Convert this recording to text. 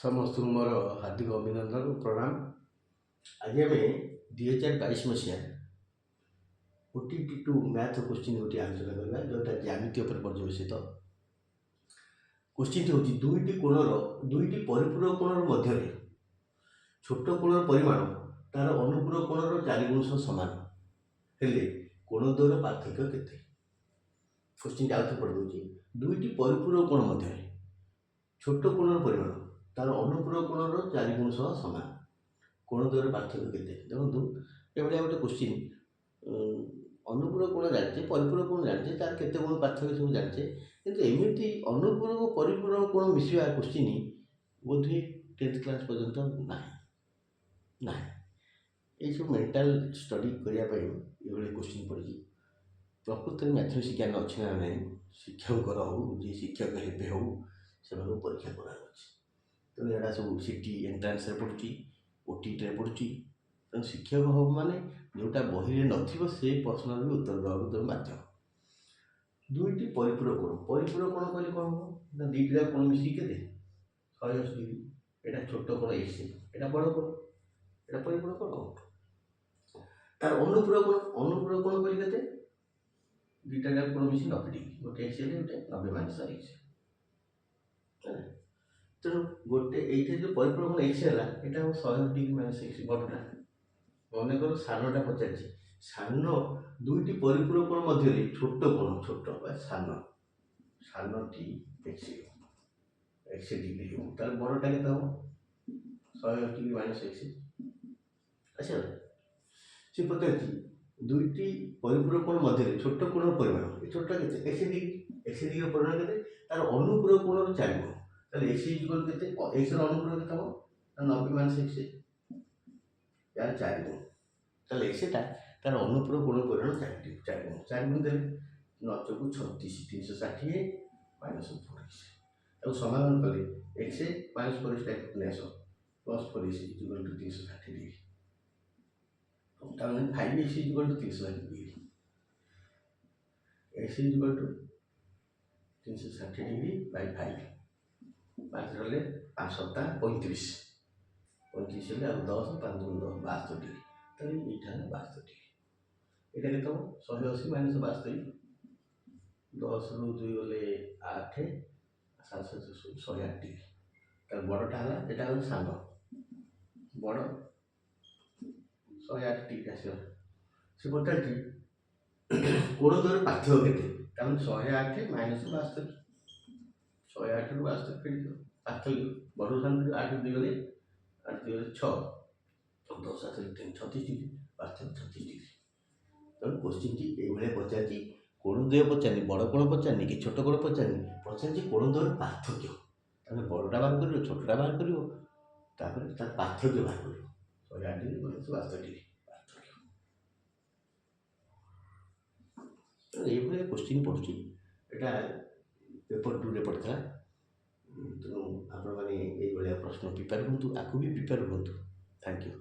समस्त मोर हार्दिक अभिनंदन प्रणाम। आज आम 2022 मसीहा OTT2 मैथ क्वेश्चन गोटे आलोचना करवा जोटा ज्यामिति पर पर्यवेसित। क्वेश्चन हूँ दुईटी कोणर दुईटी परिपूरक कोणर मध्य छोट कोणर परिमाण तार अनुपूरक कोणर 4 गुण समान हेले कोण द्वयर पार्थक्य केते। क्वेश्चन आउट पढ़ दूची दुईटी परिपूरक कोण मध्य छोट कोणर परिमाण तार अनुपूरक कोणर 4 गुण समान कोण द्वयर पार्थक्य केते। देखो ये गोटे क्वेश्चन अनुपूरक कोण जाने परिपूरक कोण जाने तार केते गुण पार्थक्य सब जाने किंतु एमती अनुपूरक परिपूरक कोण मिसवा क्वेश्चन बोधे 10th क्लास पर्यंत ना ये सब मेंटल स्टडी करने ये क्वेश्चन पड़ी प्रकृत में मैथमेटिक्स ज्ञान अच्छी ना ना शिक्षक हो जी शिक्षक हे हो से परीक्षा करार तेणु यहाँ सब सीटी एंट्रांस पड़ुची OTT पड़ुची तेणु शिक्षक हम माने जोटा बही नथिबो से प्रश्न भी उत्तर देवाक तुम बाध्य। दुईटी परिपूरक कोण कहले कौन हम ना दुईटा कोण मिसिक के 180 डिग्री एटा छोट कोण x एटा बड़ कोण एटा परिपूरक कोण तार अनुपूरक कोण कहले केते दुईटा कोण मिसिक 90 डिग्री गोटे x ले गोटे 90 माइनस x तेणु गोटे ये जो परिपूरक कोण x है यहाँ 180 डिग्री माइनस x बड़टा मन कर सानटा पचार सान दुईटी परिपूरक कोण मध्य छोट कोण छोट सान टी x डिग्री तार बड़टा के 180 डिग्री माइनस x। अच्छा से पचार दुईटी परिपूरक कोण मध्य छोट कोण परिमाण छोटा के x डिग्री परिमाण के तार अनुपूरक कोण 4 गुण ताले x इक्वल केते x रो अनुपूरक केते हम 90 माइनस x यार 4 गुण ताले x टा तार अनुपूरक कोण परिमाण 4 गुण देले 9 को 36 360 माइनस 40 अब समाधान कले x माइनस 40 टा नेस प्लस 40 इक्वल टू 360 डिग्री ताने 5x equal to 360 degree x equal to 360 degree by 5 5 रले 5 7 35 35 ले अब 10 5 2 10 62 डिग्री ताले एटा 62 डिग्री एटा केतो 180 माइनस 62 10 रु 2 गले 8 7 7 108 डिग्री तार बड़टा हला एटा हला सान बड़ 108 डिग्री आसे से पचारती कोण द्वयर पार्थक्य केते ताम 108 माइनस 62 108 रु 62 फेड़ पार्थक्य बड़ सान 8 2 गले 8 2 गले 6 10 7 36 डिग्री पार्थक्य 36 डिग्री। तेणु क्वेश्चन टी ये पचार कोण द्वय पचारनी बड़ कोण पचारनी कि छोट कोण पचार कोण द्वयर पार्थक्य ताने बड़टा बाहर कर छोटा बाहर कर तार पार्थक्य बाहर कर 108 डिग्री माइनस 62 डिग्री पार्थक्य ये क्वेश्चन पड़ुची एटा पेपर 2 रे पड़ता। तेणु आपण मैंने ये प्रश्न प्रिपेयर हूँ आपको भी प्रिपेयर हूँ। Thank you.